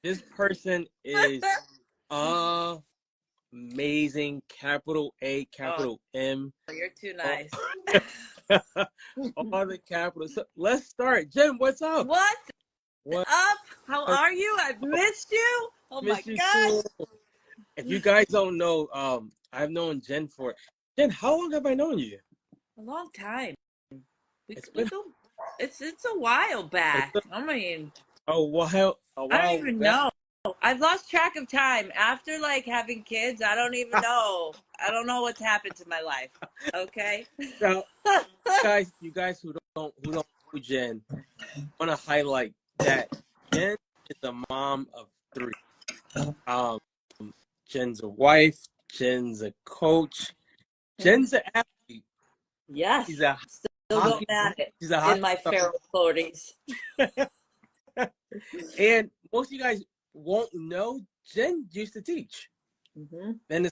This person is amazing. Capital A, Oh, capital M. you're too All, nice. all the capitals. So let's start. Jen, what's up? What's What? up? How are you? I've Oh, missed you. Oh my miss you too. gosh. If you guys don't know, I've known Jen for Jen. How long have I known you? A long time. We It's we been go. It's a while it's back. been I mean, a while. A I don't while even back. know. I've lost track of time after like having kids. I don't even know. I don't know what's happened to my life. Okay. Now, you guys who don't know Jen, want to highlight that Jen is a mom of three. Um, Jen's a wife. Jen's a coach. Jen's an athlete. She's Yes. a Still going hockey. at it She's a in hockey my star. feral 40s. And most of you guys won't know Jen used to teach. Hmm. And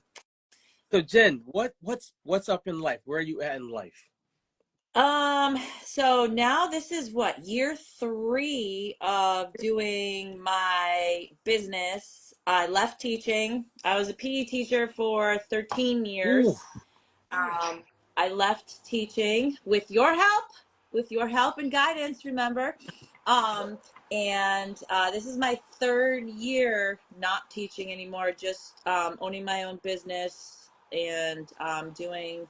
so Jen, what's up in life? Where are you at in life? So now this is what, year three of doing my business. I left teaching. I was a PE teacher for 13 Ooh, years. Um, I left teaching with your help and guidance, remember. Um, and this is my third year not teaching anymore, just owning my own business and doing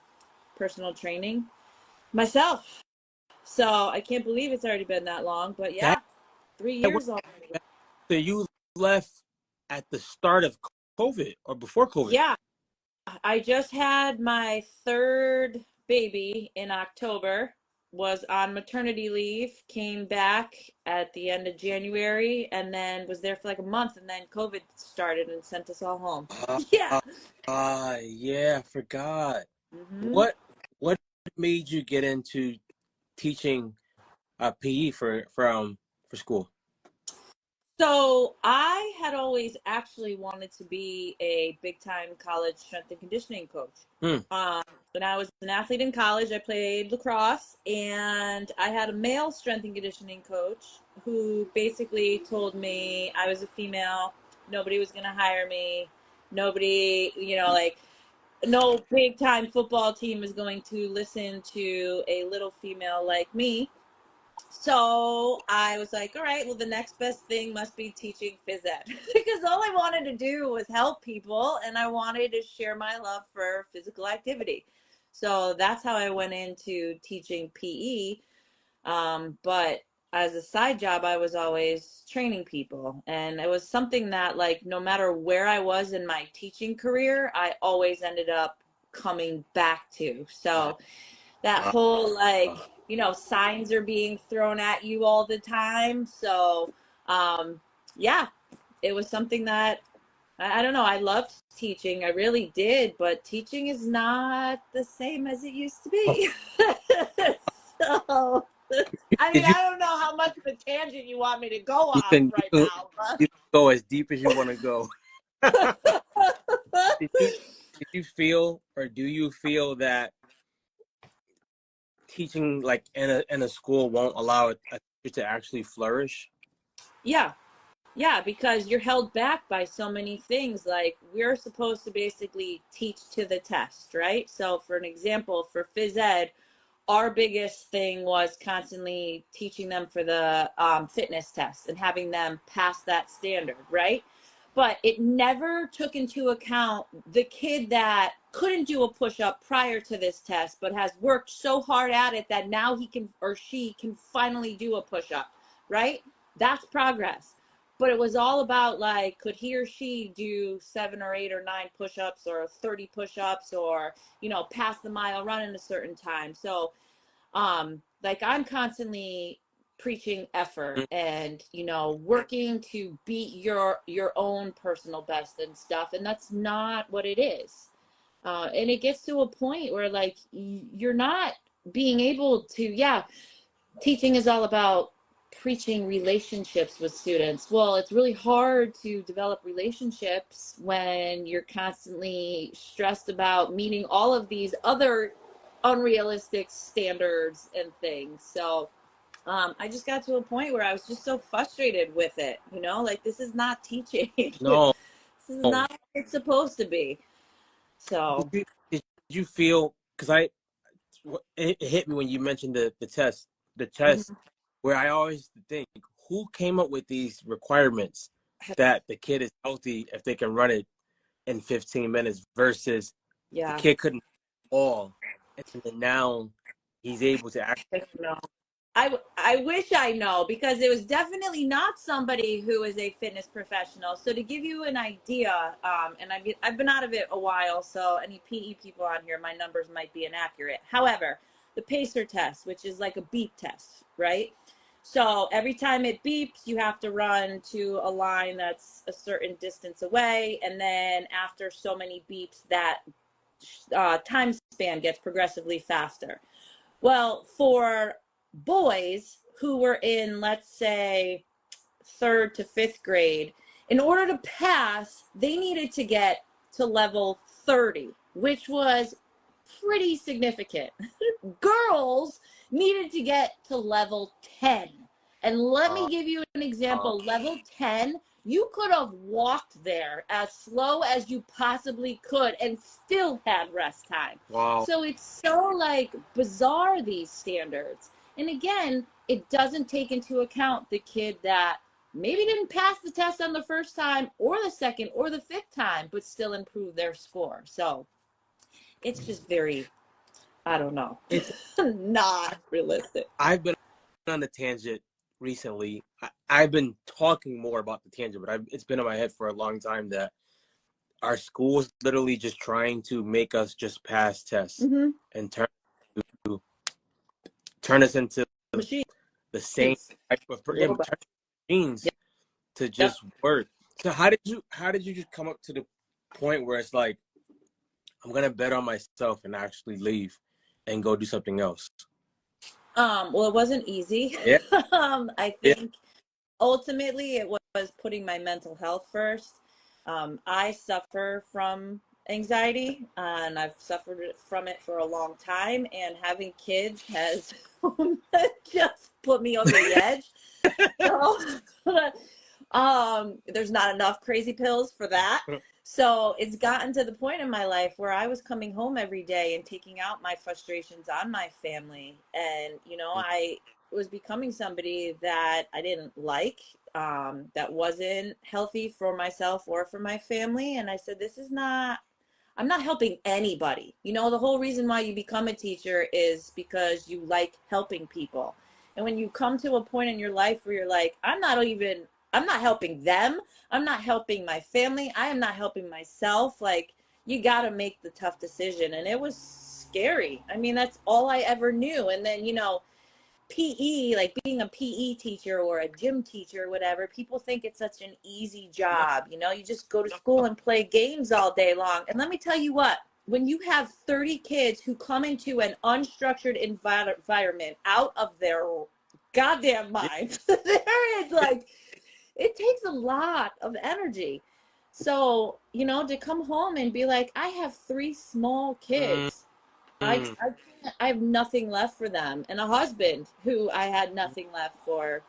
personal training myself. So I can't believe it's already been that long, but that yeah, three was years already. so you left at the start of COVID or before COVID? Yeah, I just had my third baby in October, was on maternity leave, came back at the end of January, and then was there for like a month, and then COVID started and sent us all home. Uh, Yeah. uh, yeah, I forgot. Hmm. What made you get into teaching PE for school? So I had always actually wanted to be a big time college strength and conditioning coach. Hmm. Um, when I was an athlete in college, I played lacrosse, and I had a male strength and conditioning coach who basically told me I was a female, nobody was going to hire me, nobody, like no big time football team is going to listen to a little female like me. So I was like, all right, well, the next best thing must be teaching phys ed because all I wanted to do was help people and I wanted to share my love for physical activity. So that's how I went into teaching PE. But as a side job, I was always training people. And it was something that, like, no matter where I was in my teaching career, I always ended up coming back to. So that Uh, whole like uh, signs are being thrown at you all the time. So um yeah, it was something that I don't know, I loved teaching, I really did, but teaching is not the same as it used to be. So I mean, did you I don't know how much of a tangent you want me to go you off can right you, now, you can go as deep as you want to go? did you did you feel or do you feel that teaching like in a school won't allow a teacher to actually flourish? yeah. Yeah, because you're held back by so many things. Like, we're supposed to basically teach to the test, right? So, for an example, for phys ed, our biggest thing was constantly teaching them for the fitness test and having them pass that standard, right? But it never took into account the kid that couldn't do a push up prior to this test, but has worked so hard at it that now he can or she can finally do a push up, right? That's progress. But it was all about, like, could he or she do 7 or 8 or 9 push ups or 30 push ups, or pass the mile run in a certain time. So like, I'm constantly preaching effort and working to beat your own personal best and stuff, and that's not what it is. And it gets to a point where, like, you're not being able to, yeah, teaching is all about preaching relationships with students. Well, it's really hard to develop relationships when you're constantly stressed about meeting all of these other unrealistic standards and things. So I just got to a point where I was just so frustrated with it, you know, like this is not teaching. No. This is not what it's supposed to be. Did So, you feel, because it hit me when you mentioned the test mhm. where I always think, who came up with these requirements that the kid is healthy if they can run it in 15 minutes versus the Yeah, kid couldn't all, and then now he's able to act. I don't know. I wish I know because it was definitely not somebody who is a fitness professional. So to give you an idea, and I've been out of it a while, so any PE people on here, my numbers might be inaccurate. However, the pacer test, which is like a beep test, right? So every time it beeps, you have to run to a line that's a certain distance away, and then after so many beeps, that time span gets progressively faster. Well, for boys who were in, let's say, third to fifth grade, in order to pass, they needed to get to level 30, which was pretty significant. Girls needed to get to level 10. And let Uh, me give you an uh, example. Level 10, you could have walked there as slow as you possibly could and still had rest time. wow. So it's so like bizarre, these standards. And again, it doesn't take into account the kid that maybe didn't pass the test on the first time or the second or the fifth time, but still improved their score. So it's just very, I don't know, It's not realistic. I've been on the tangent recently. I've been talking more about the tangent, but it's been in my head for a long time that our school is literally just trying to make us just pass tests Mm-hmm. and turn us into Machines. the same type of Robot. machines Yep. to Yep. just work. So how did you just come up to the point where it's like, I'm gonna bet on myself and actually leave and go do something else? Well, it wasn't easy. Yeah, I yeah. think ultimately it was putting my mental health first. I suffer from anxiety and I've suffered from it for a long time, and having kids has just put me over the edge. So, there's not enough crazy pills for that. So it's gotten to the point in my life where I was coming home every day and taking out my frustrations on my family. And, you know, I was becoming somebody that I didn't like, that wasn't healthy for myself or for my family. And I said, I'm not helping anybody. You know, the whole reason why you become a teacher is because you like helping people. And when you come to a point in your life where you're like, I'm not helping them. I'm not helping my family. I am not helping myself. Like, you got to make the tough decision. And it was scary. I mean, that's all I ever knew. And then, you know, PE, like being a PE teacher or a gym teacher or whatever, people think it's such an easy No, job. You know, you just go to school and play games all day long. And let me tell you what, when you have 30 kids who come into an unstructured environment out of their goddamn yeah, minds, there is like, it takes a lot of energy. So, you know, to come home and be like, I have three small mm, kids. mm. I have nothing left for them, and a husband who I had nothing left for.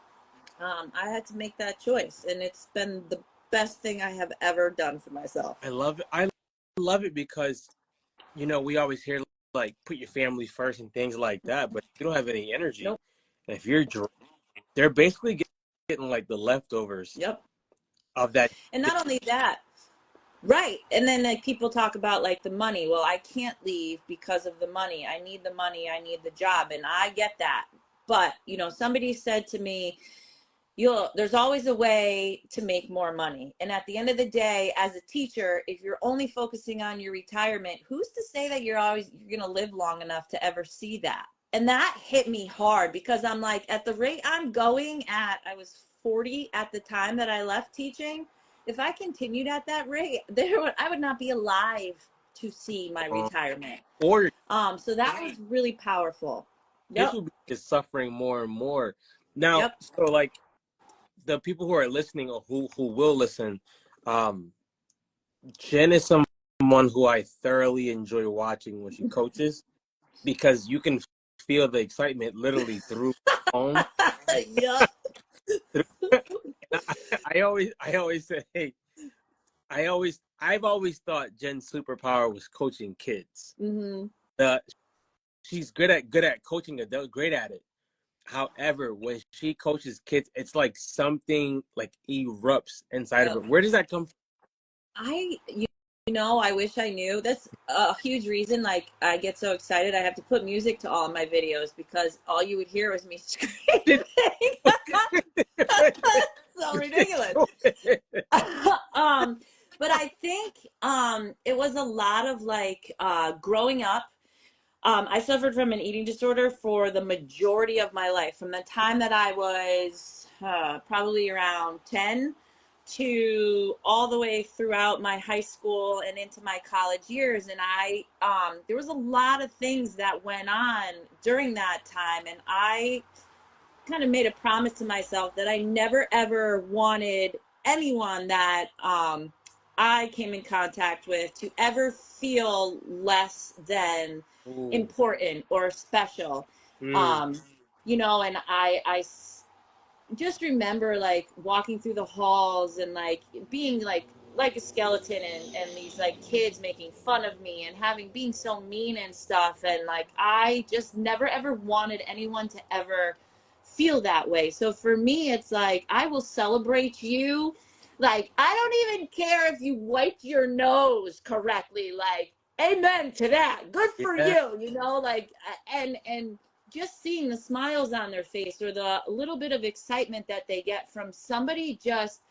I had to make that choice, and it's been the best thing I have ever done for myself. I love it. I love it because we always hear like put your family first and things like that, but you don't have any energy. Nope. And if they're basically getting like the leftovers Yep. of that. And not only that, right. And then like people talk about like the money. Well, I can't leave because of the money. I need the money. I need the job, and I get that. But you know, somebody said to me, there's always a way to make more money. And at the end of the day, as a teacher, if you're only focusing on your retirement, who's to say that you're going to live long enough to ever see that? And that hit me hard because I'm like, at the rate I'm going at, I was 40 at the time that I left teaching. If I continued at that rate, I would not be alive to see my um, retirement. or So that was really powerful. kids Yep. will be just suffering more and more. Now, Yep. so like the people who are listening or who will listen, um, Jen is someone who I thoroughly enjoy watching when she coaches because you can feel the excitement literally through. home. Yeah. I always say, hey, I've always thought Jen's superpower was coaching kids. Mm-hmm. She's good at coaching adults, great at it. However, when she coaches kids, it's like something like erupts inside of Yep. her. Where does that come from? You know, I wish I knew. That's a huge reason. Like, I get so excited. I have to put music to all of my videos because all you would hear was me screaming. So ridiculous. But I think it was a lot of like growing up. I suffered from an eating disorder for the majority of my life, from the time that I was probably around 10 to all the way throughout my high school and into my college years. And there was a lot of things that went on during that time. And I kind of made a promise to myself that I never ever wanted anyone that I came in contact with to ever feel less than Ooh. important or special. Mm. Um, you know, and I just remember like walking through the halls and like being like a skeleton and these like kids making fun of me and being so mean and stuff, and like I just never ever wanted anyone to ever feel that way. So for me it's like I will celebrate you. Like I don't even care if you wiped your nose correctly, like amen to that, good for Yeah. you, you know, like and just seeing the smiles on their face or the little bit of excitement that they get from somebody just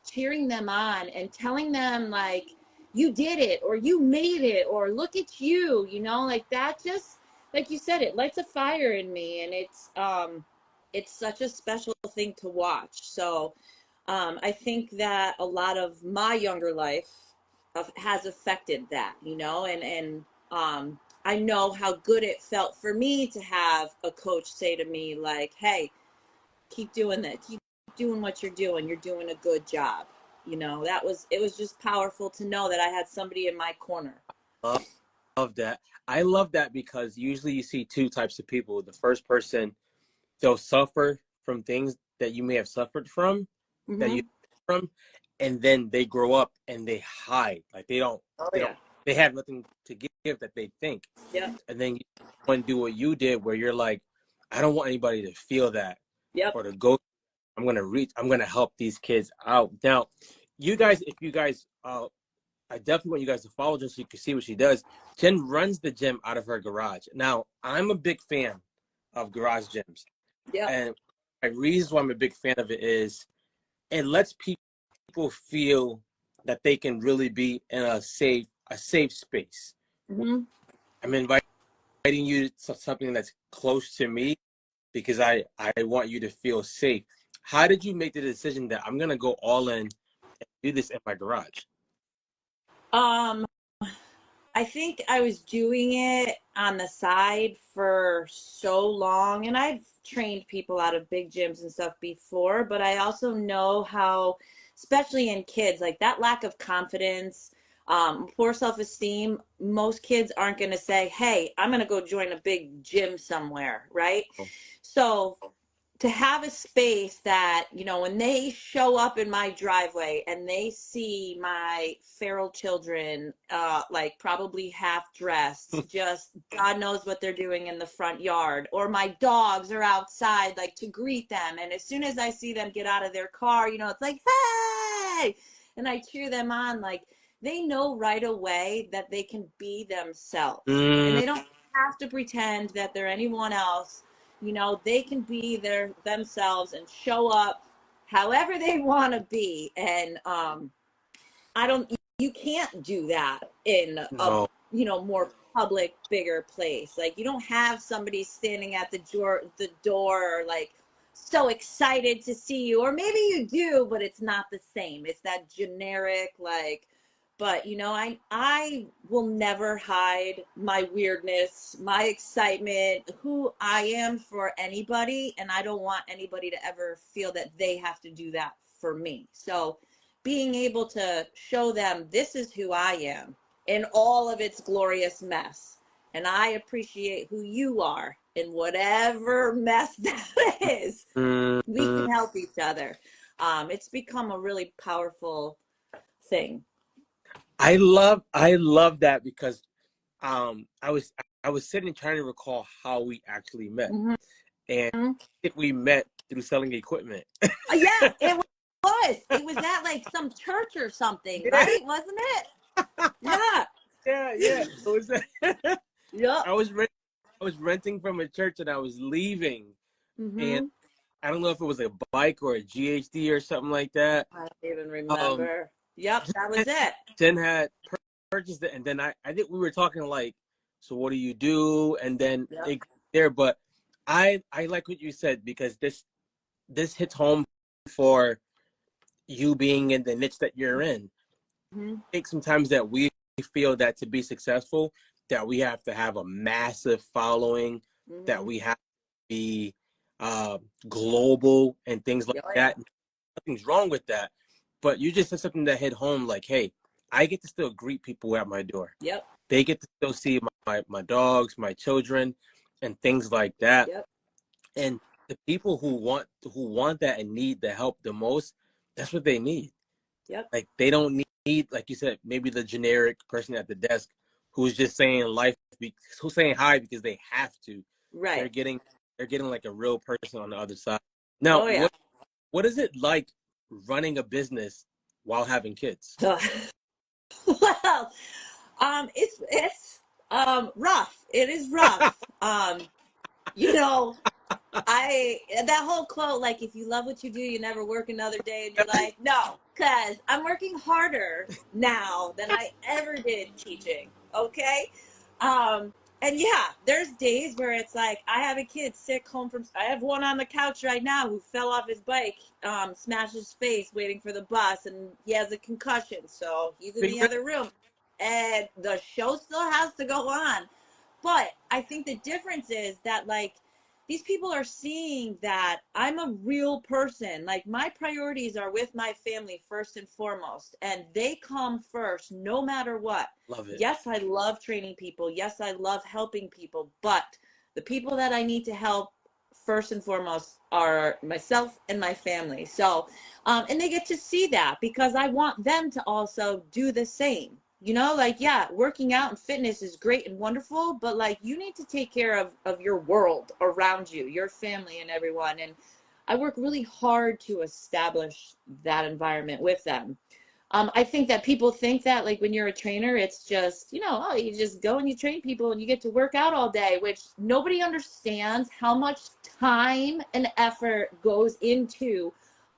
cheering them on and telling them like you did it or you made it or look at you, you know, like that, just like you said, it lights a fire in me. And it's such a special thing to watch. So I think that a lot of my younger life has affected that, you know, and I know how good it felt for me to have a coach say to me like, "Hey, keep doing that. Keep doing what you're doing. You're doing a good job." You know, it was just powerful to know that I had somebody in my corner. Love that. I love that because usually you see two types of people. The first person, they'll suffer from things that you may have suffered from, that you Mm-hmm. from, and then they grow up and they hide. Like Oh they yeah. don't, they have nothing to give that they think. Yep. And then you want to do what you did, where you're like, I don't want anybody to feel that Yep. or to go. I'm gonna help these kids out. Now, you guys, if you guys, I definitely want you guys to follow Jen so you can see what she does. Jen runs the gym out of her garage. Now, I'm a big fan of garage gyms. Yep. And the reason why I'm a big fan of it is it lets people feel that they can really be in a safe space. Mm-hmm. I'm inviting you to something that's close to me because I want you to feel safe. How did you make the decision that I'm gonna go all in and do this in my garage? Um, I think I was doing it on the side for so long, and I've trained people out of big gyms and stuff before, but I also know how, especially in kids, like that lack of confidence, poor self-esteem, most kids aren't going to say, "Hey, I'm going to go join a big gym somewhere," right? So to have a space that, you know, when they show up in my driveway and they see my feral children, like probably half dressed, just God knows what they're doing in the front yard, or my dogs are outside, like to greet them. And as soon as I see them get out of their car, you know, it's like, "Hey," and I cheer them on. Like they know right away that they can be themselves and Mm, they don't have to pretend that they're anyone else. You know, they can be themselves and show up however they want to be. And I don't, you can't do that in a, no. you know, more public, bigger place. Like you don't have somebody standing at the door, like so excited to see you, or maybe you do, but it's not the same. It's that generic, like, but you know, I will never hide my weirdness, my excitement, who I am for anybody, and I don't want anybody to ever feel that they have to do that for me. So being able to show them this is who I am in all of its glorious mess and I appreciate who you are in whatever mess that is. We Mm-hmm. can help each other. It's become a really powerful thing. I love that because I was sitting trying to recall how we actually met, Mm-hmm. and I think we met through selling equipment. Yeah, it was. It was at like some church or something, Yeah, right? Wasn't it? Yeah. yeah. It was. Yep. I was rent, I was renting from a church and I was leaving, and Mm-hmm. I don't know if it was a bike or a GHD or something like that. I don't even Um, remember. Yep, that was it. Jen had purchased it, and then I think we were talking like, so what do you do? And then Yep. it there, but I like what you said because this hits home for you being in the niche that you're in. Mm-hmm. I think sometimes that we feel that to be successful, that we have to have a massive following, that Mm-hmm. we have to be global and things like Oh yeah. that. Nothing's wrong with that, but you just said something that hit home. Like, hey, I get to still greet people at my door. Yep. They get to still see my dogs, my children, and things like that. Yep. And the people who want that and need the help the most, that's what they need. Yep. Like they don't need, like you said, maybe the generic person at the desk who's just saying who's saying hi because they have to. They're Right. getting they're getting like a real person on the other side. Now, Oh yeah. what is it like running a business while having kids? Well, it's rough. It is rough. You know, I that whole quote, like if you love what you do, you never work another day in your life. No, because I'm working harder now than I ever did teaching. Okay. Um, and yeah, there's days where it's like I have a kid sick home from. I have one on the couch right now who fell off his bike, smashed his face waiting for the bus, and he has a concussion, so he's in the other room, and the show still has to go on. But I think the difference is that like these people are seeing that I'm a real person. Like my priorities are with my family first and foremost, and they come first no matter what. Love it. Yes, I love training people. Yes, I love helping people, but the people that I need to help first and foremost are myself and my family. So, and they get to see that because I want them to also do the same. You know, like, yeah, working out and fitness is great and wonderful, but like you need to take care of your world around you, your family and everyone. And I work really hard to establish that environment with them. I think that people think that like when you're a trainer, it's just, you know, oh, you just go and you train people and you get to work out all day, which nobody understands how much time and effort goes into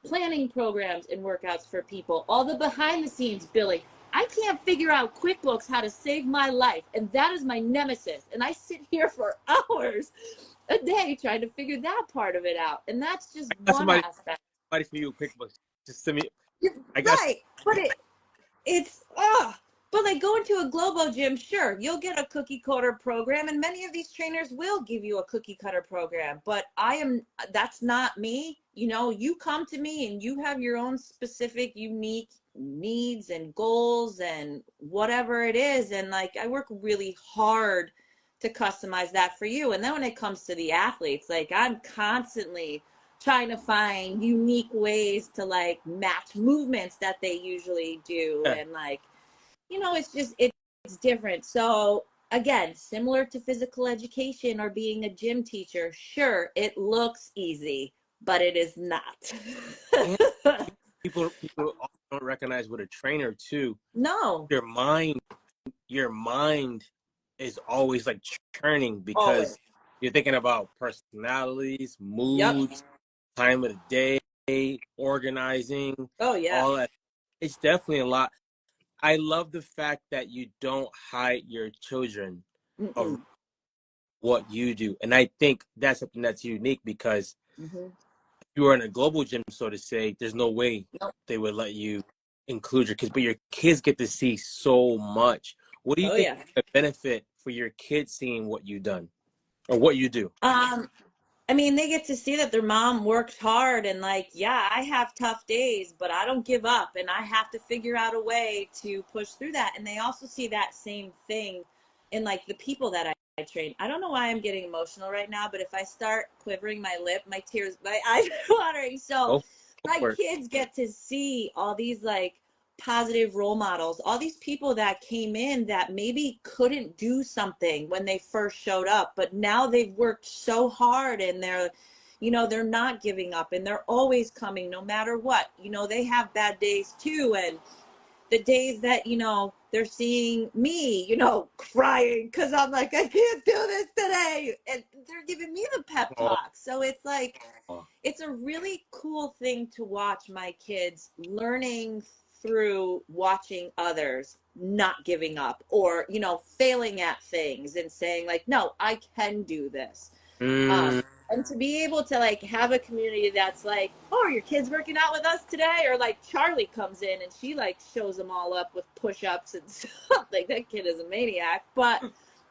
planning programs and workouts for people. All the behind the scenes, Billy. I can't figure out QuickBooks how to save my life, and that is my nemesis. And I sit here for hours a day trying to figure that part of it out. And that's just I got one aspect. somebody for you, quick, but just send me. I got Right. But it's but like going to a Globo gym, sure, you'll get a cookie cutter program, and many of these trainers will give you a cookie cutter program. But that's not me. You know, you come to me and you have your own specific, unique needs and goals and whatever it is. And like I work really hard to customize that for you. And then when it comes to the athletes, like I'm constantly trying to find unique ways to like match movements that they usually do, and like, you know, it's different. So again, similar to physical education or being a gym teacher, sure, it looks easy, but it is not. and people also don't recognize with a trainer too. No. Your mind is always like churning Always. because you're thinking about personalities, Yep. moods, time of the day, organizing, Oh yeah. all that. It's definitely a lot. I love the fact that you don't hide your children of Mm-mm. what you do. And I think that's something that's unique because Mm-hmm. if you were in a global gym, so to say, there's no way Nope. they would let you include your kids, but your kids get to see so much. What do you Oh think yeah. the benefit for your kids seeing what you've done or what you do? um I mean, they get to see that their mom worked hard and like, yeah, I have tough days, but I don't give up and I have to figure out a way to push through that. And they also see that same thing and like the people that I train. I don't know why I'm getting emotional right now, but if I start quivering my lip, my eyes are watering. So Go my for it. kids get to see all these like positive role models, all these people that came in that maybe couldn't do something when they first showed up, but now they've worked so hard and they're not giving up and they're always coming no matter what. They have bad days too. And the days that, they're seeing me, crying because I'm like, I can't do this today. And they're giving me the pep Oh, talk. So it's like, it's a really cool thing to watch my kids learning through watching others not giving up or, failing at things and saying like, no, I can do this. mm, And to be able to like have a community that's like, oh, are your kids working out with us today? Or like Charlie comes in and she like shows them all up with push-ups and stuff. Like that kid is a maniac. But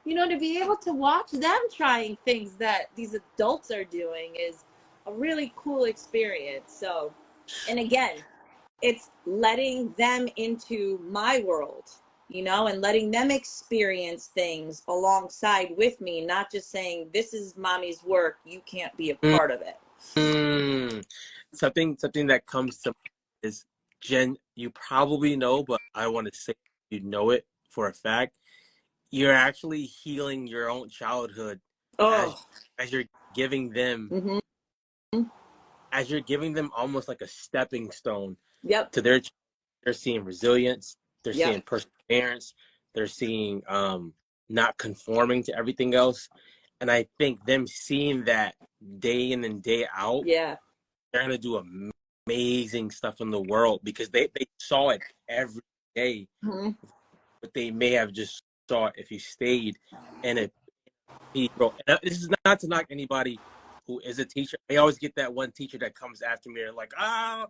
to be able to watch them trying things that these adults are doing is a really cool experience. So, and again, it's letting them into my world, and letting them experience things alongside with me, not just saying, this is mommy's work, you can't be a mm, part of it. mm. Something that comes to mind is, Jen, you probably know, but I want to say you know it for a fact. You're actually healing your own childhood as Oh, as you're giving them mm-hmm. almost like a stepping stone Yep. to they're seeing resilience, they're Yep. seeing perseverance, they're seeing not conforming to everything else. And I think them seeing that day in and day out, Yeah. they're gonna do amazing stuff in the world because they saw it every day, Mm-hmm. but they may have just saw it if you stayed in it. Bro, and this is not to knock anybody who is a teacher. I always get that one teacher that comes after me and like, I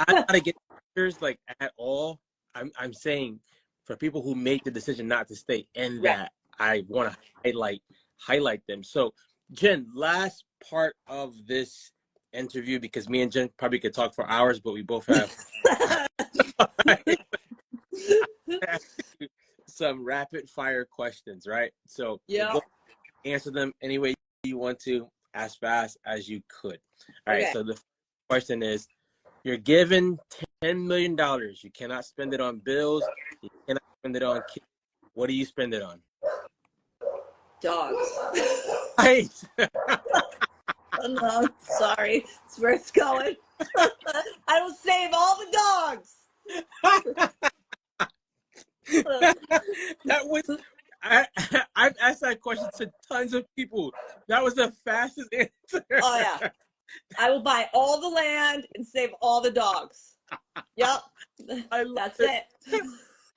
gotta get teachers like at all. I'm saying for people who make the decision not to stay in Right. that, I want to highlight them. So, Jen, last part of this interview, because me and Jen probably could talk for hours, but we both have some rapid fire questions, right? So we'll Yeah. go answer them any way you want to, as fast as you could. All right. Okay. So the first question is, you're given $10 million. You cannot spend it on bills. You cannot spend it on kids. What do you spend it on? Dogs. Right. Oh, no, sorry. It's where it's going. I will save all the dogs. That was I've asked that question to tons of people. That was the fastest answer. Oh yeah. I will buy all the land and save all the dogs. Yep. That's it.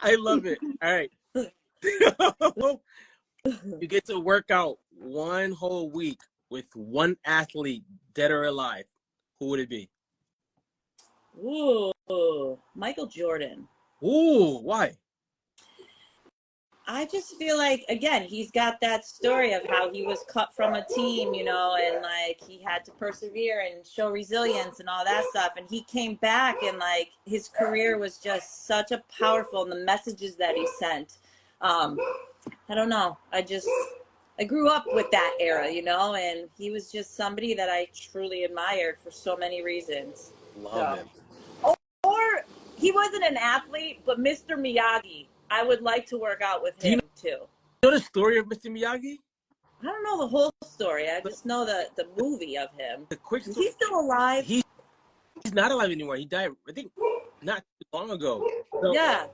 I love it. All right. You get to work out one whole week with one athlete, dead or alive. Who would it be? Ooh, Michael Jordan. Ooh, why? I just feel like, again, he's got that story of how he was cut from a team, and like he had to persevere and show resilience and all that stuff. And he came back and like his career was just such a powerful, and the messages that he sent. I don't know. I grew up with that era, and he was just somebody that I truly admired for so many reasons. Love him. Or he wasn't an athlete, but Mr. Miyagi. I would like to work out with him too. You know the story of Mr. Miyagi? I don't know the whole story. I just know the movie of him. The quick Is story. he still alive? He's not alive anymore. He died, I think, not too long ago. So Yeah.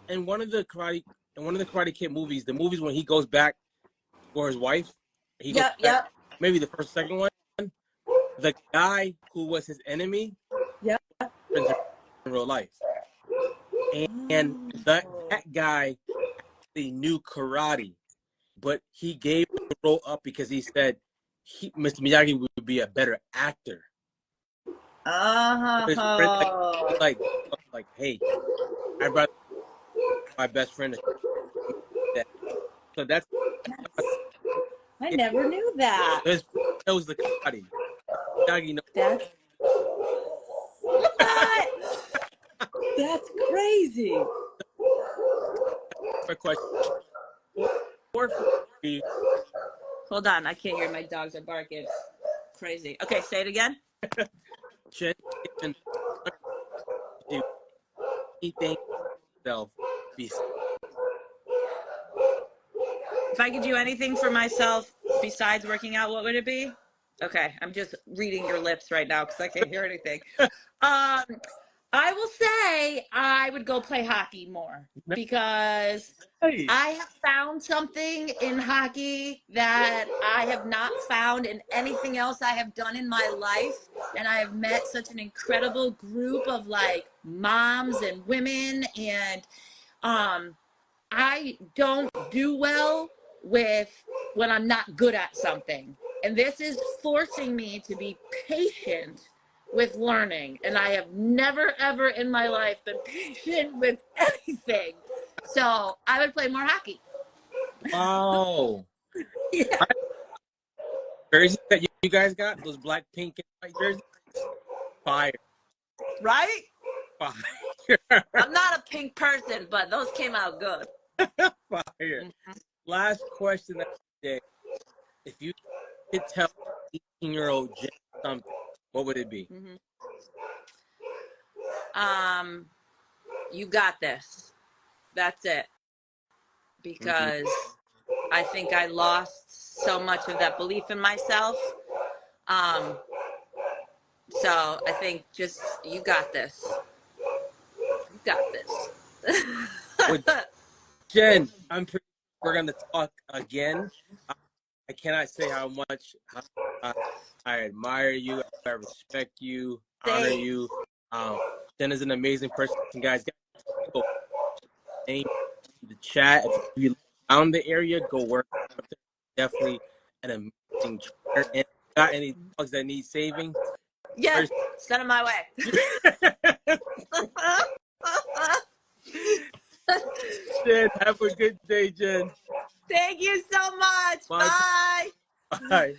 In one of the Karate Kid movies, the movies when he goes back for his wife, Yep. Maybe the first, second one. The guy who was his enemy, Yep. in real life, and that guy actually knew karate, but he gave the role up because he said Mr. Miyagi would be a better actor. His friend, like, hey, I'd rather my best friend. So that's. I never knew that. His friend knows the karate. Miyagi knows. What? That's crazy. Quick question. or free. Hold on, I can't hear. My dogs are barking. Crazy. Okay, say it again. Jen given do anything self. If I could do anything for myself besides working out, what would it be? Okay, I'm just reading your lips right now because I can't hear anything. I will say I would go play hockey more because Nice. I have found something in hockey that I have not found in anything else I have done in my life. And I have met such an incredible group of like moms and women. And I don't do well with when I'm not good at something. And this is forcing me to be patient with learning. And I have never, ever in my life been patient with anything. So I would play more hockey. Wow. Yeah. Jerseys that you guys got, those black, pink, and white jerseys, fire. Right? Fire. I'm not a pink person, but those came out good. Fire. Mm-hmm. Last question of the day. If you could tell 18-year-old Jen something, what would it be? Mm-hmm. You got this. That's it. Because I think I lost so much of that belief in myself. So I think just, you got this. You got this. Jen, I'm pretty sure we're going to talk again. I cannot say how much I admire you. I respect you, honor you. Jen is an amazing person, guys. Go name in the chat. If you found the area, go work. Definitely an amazing trainer. And got any dogs that need saving? Yes, send them my way. Jen, have a good day, Jen. Thank you so much. Bye. Bye.